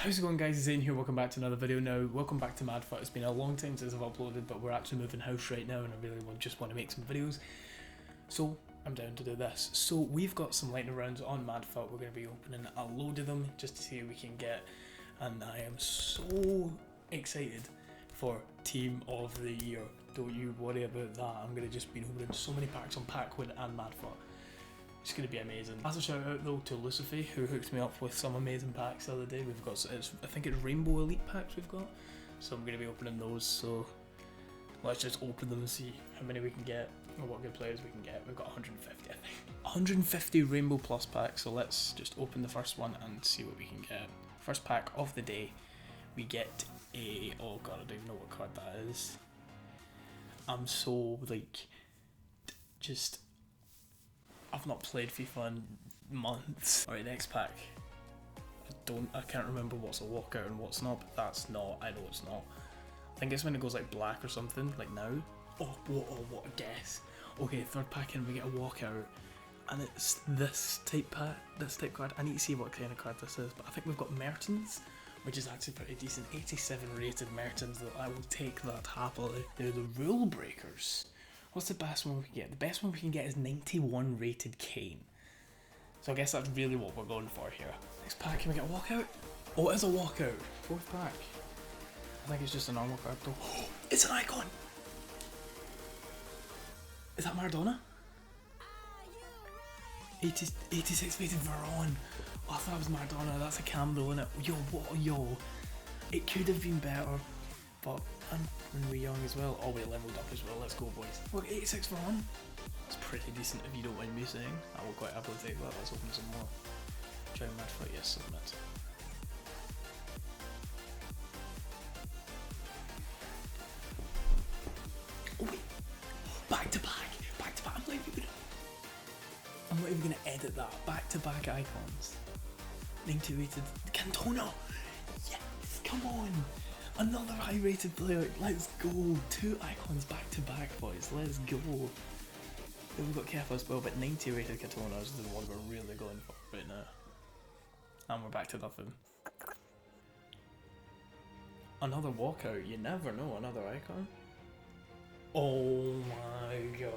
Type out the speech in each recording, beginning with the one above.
How's it going, guys? Zane here, welcome back to another video. Now, welcome back to Madfut. It's been a long time since I've uploaded, but we're actually moving house right now and I really just want to make some videos. So, I'm down to do this. So, we've got some lightning rounds on Madfut. We're going to be opening a load of them just to see what we can get. And I am so excited for Team of the Year. Don't you worry about that. I'm going to just be opening so many packs on Packwin and Madfut. It's going to be amazing. As a shout out though to Lucifer, who hooked me up with some amazing packs the other day. We've got, I think it's Rainbow Elite packs we've got. So I'm going to be opening those, so let's just open them and see how many we can get, or what good players we can get. We've got 150 I think. 150 Rainbow Plus packs, so let's just open the first one and see what we can get. First pack of the day, we get a, oh god, I don't even know what card that is. I'm so like, just, I've not played FIFA in months. Alright, next pack. I can't remember what's a walkout and what's not, but that's not, I know it's not. I think it's when it goes like black or something, like now. Oh, what a guess. Okay, third pack in, we get a walkout. And it's this type card. I need to see what kind of card this is, but I think we've got Mertens, which is actually pretty decent. 87 rated Mertens, though. I will take that happily. They're the rule breakers. What's the best one we can get? The best one we can get is 91 rated Kane. So I guess that's really what we're going for here. Next pack, can we get a walkout? Oh, it is a walkout. Fourth pack. I think it's just a normal card though. Oh, it's an icon! Is that Maradona? 86 rated Veron. Oh, I thought it was Maradona. That's a cam though, innit? Yo. It could have been better, but when we were young as well. Oh, we leveled up as well. Let's go, boys. Look, 86 for one. It's pretty decent if you don't mind me saying. I will quite happily take that. Let's open some more. Try Madfut, yes, submit. Oh wait, back to back. I'm not even gonna edit that. Back to back icons. 90 rated Cantona. Yes, come on. Another high rated player, let's go. 2 icons back to back, boys, let's go. Then we've got Kepa as well, but 90 rated Cantona is the one we're really going for right now. And we're back to nothing. Another walkout, you never know, another icon. Oh my god.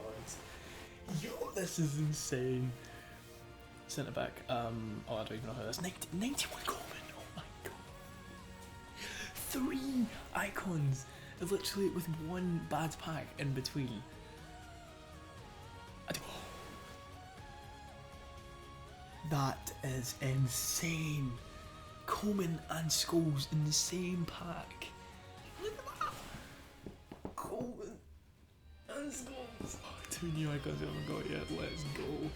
Yo, this is insane. Centre back, oh I don't even know how that's 91 Coleman. 3 icons, literally with one bad pack in between. That is insane. Coleman and Scholes in the same pack. Look at that. Coleman and Scholes. Oh, 2 new icons we haven't got yet. Let's go.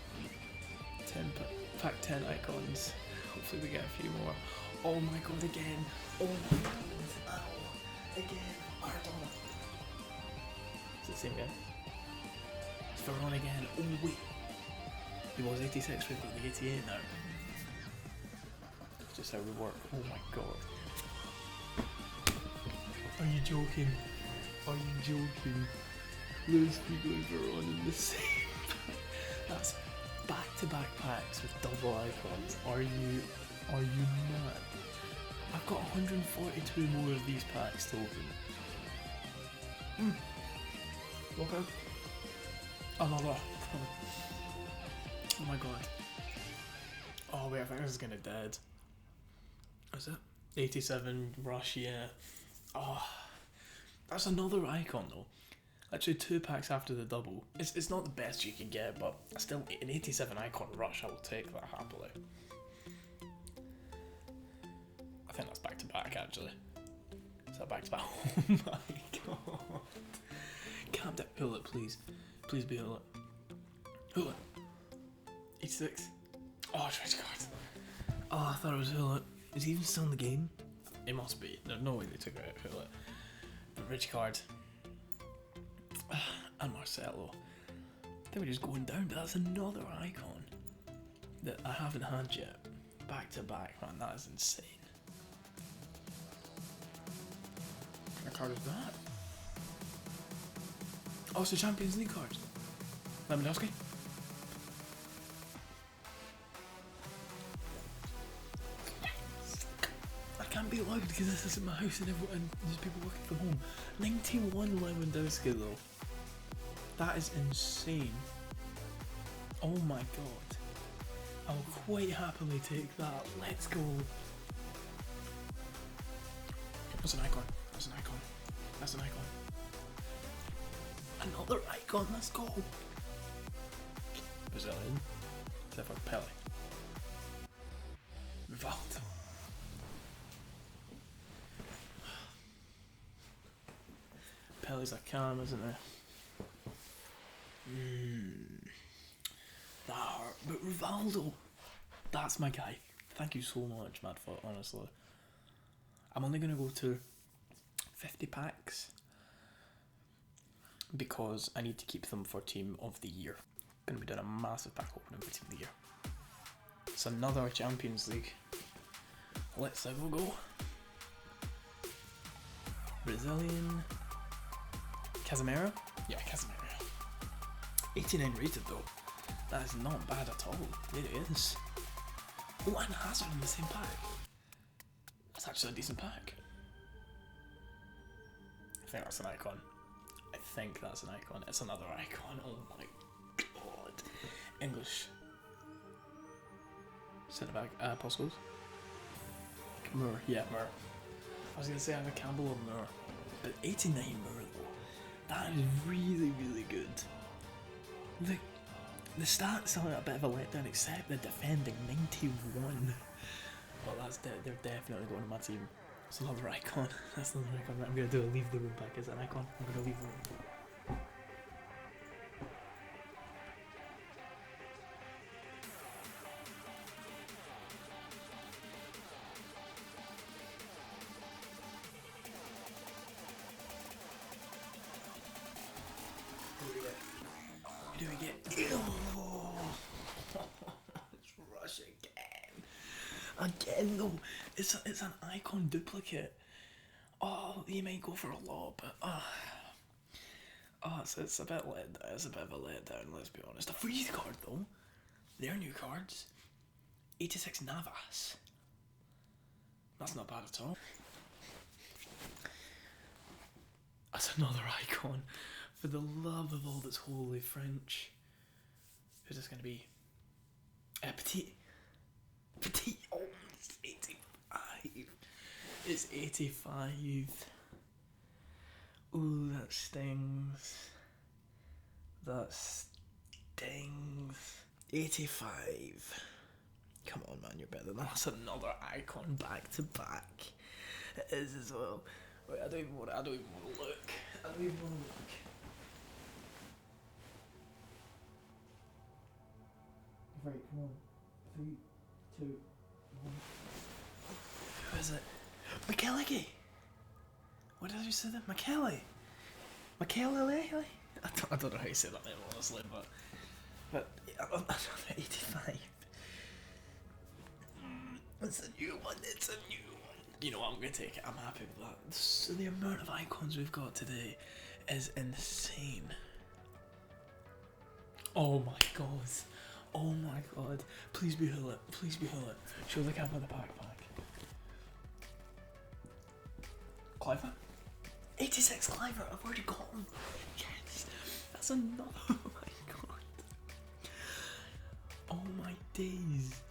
10 pack 10 icons. Hopefully we get a few more. Oh my god, again. Oh my god. Ow. Again. Maradona. Is it the same guy? It's Veron again. Oh wait. He was 86, we've got the 88 now. That's just how we work. Oh my god. Are you joking? Are you joking? Those people and Veron in the same pack. That's back-to-back packs with double icons. Are you mad? I've got 142 more of these packs to open. Okay. Another. Oh my god. Oh wait, I think this is gonna dead. Is it? 87 rush, yeah. Oh, that's another icon though. Actually 2 packs after the double. It's not the best you can get, but still an 87 icon rush, I will take that happily. I think that's back to back actually. Is that back to back? Oh my god. Calm down. Hullet, please. Please be Hullet. Hullet. 86. Oh, red card. Oh, I thought it was Hullet. Is he even still in the game? It must be. There's no way they took it out Hullet. But rich card. And Marcelo. They were just going down, but that's another icon that I haven't had yet. Back to back, man, that is insane. What card is that? Oh, it's the Champions League card. Lewandowski. can't be loud because this isn't my house and there's people working from home. 91 Lewandowski though. That is insane. Oh my god. I'll quite happily take that. Let's go. That's an icon. That's an icon. That's an icon. Another icon. Let's go. Brazilian. Except for Pele. Rivaldo. Pele's a cam, isn't it? That hurt. But Rivaldo, that's my guy. Thank you so much, Madfut, honestly. I'm only going to go to 50 packs because I need to keep them for Team of the Year. Going to be doing a massive pack opening for Team of the Year. It's another Champions League. Let's go. Brazilian. Casemiro? Yeah, Casemiro. 89 rated though. That is not bad at all. It is. Oh, and Hazard in the same pack. That's actually a decent pack. I think that's an icon. I think that's an icon. It's another icon. Oh my god. English. Centre back. Postcodes. Moore. Yeah, Moore. I was going to say either Campbell or Moore. But 89 Moore though. That is really, really good. The stats are a bit of a letdown, except the defending 91. Well, they're definitely going to my team. It's another icon. That's another icon. I'm gonna do a leave the room pack as an icon. I'm gonna leave the room. Who do we get? Oh, it's Rush again though. It's an icon duplicate. Oh, you might go for a lot, but it's a bit letdown. It's a bit of a letdown. Let's be honest. A freeze card though. They're new cards. 86 Navas. That's not bad at all. That's another icon. For the love of all that's holy, French. Who's this going to be? Petit. Petit. Oh, it's 85. It's 85. Ooh, that stings. That stings. 85. Come on, man, you're better than that. That's another icon back to back. It is as well. Wait, I don't even want to look. I don't even want to look. Right, come on. 3, 2, 1. Who is it? McKelligy! What did I just say that? McKelly! McKelly? I don't know how you say that name, honestly, but 85. It's a new one, You know what, I'm going to take it. I'm happy with that. So the amount of icons we've got today is insane. Oh my god. Oh my god. Please be Hullet. Please be Hullet. Show the camera the pack. Cliver? 86 Cliver. I've already got him. Yes. That's another. Oh my god. Oh my days.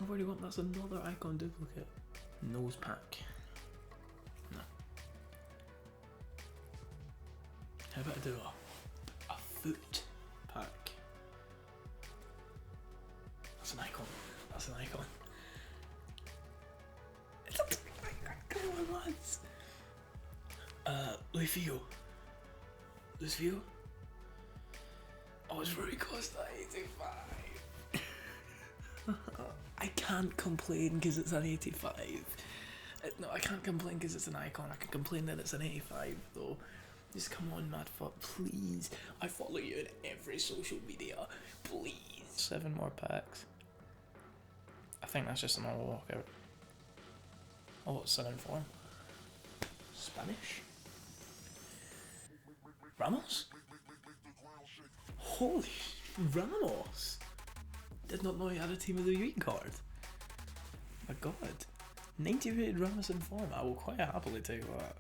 I've already got. That's another icon duplicate. Nose pack. No. How about I do a foot pack? That's an icon. That's an icon. It's a come on, lads. Luis Figo. Oh, it's Rui Costa 85. I can't complain because it's an 85. No, I can't complain because it's an icon. I can complain that it's an 85 though. Just come on, Madfut, please. I follow you on every social media. Please. 7 more packs. I think that's just another walkout. Oh, what's that in for? Spanish? Ramos? Holy Ramos! Did not know he had a Team of the Week card. My god. 90 rated Ramison form. I will quite happily take that.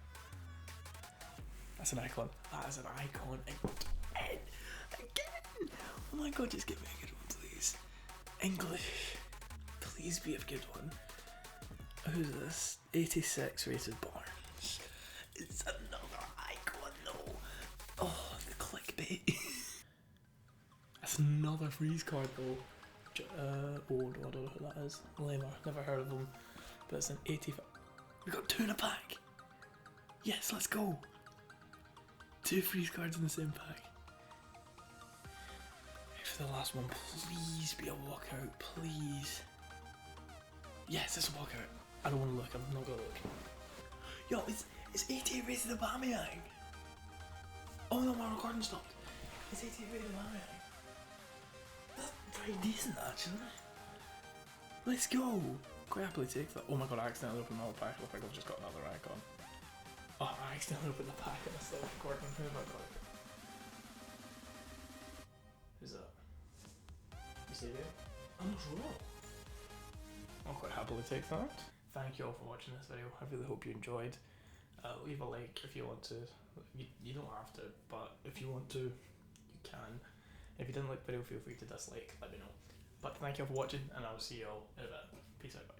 That's an icon. That is an icon again. Again. Oh my god, just give me a good one, please. English. Please be a good one. Who's this? 86 rated Barnes. It's another icon though. Oh, the clickbait. That's another freeze card though. I don't know who that is. Lamer, never heard of them. But it's an 85. We got 2 in a pack. Yes, let's go. 2 freeze cards in the same pack. For the last one, please be a walkout, please. Yes, it's a walkout. I don't want to look. I'm not gonna look. Yo, it's 88 rated Aubameyang. Oh no, my recording stopped. It's 88 rated Aubameyang. That's very decent actually. Let's go. Quite happily take that. Oh my god, I accidentally opened another pack. I look like I've just got another icon. Oh, I accidentally opened the pack and I still recording. Who have I got? Who's that? You see there? I'm not sure. I'll quite happily take that. Thank you all for watching this video. I really hope you enjoyed. Leave a like if you want to. You don't have to, but if you want to, you can. If you didn't like the video, feel free to dislike, let me know. But thank you all for watching, and I'll see you all in a bit. Peace out.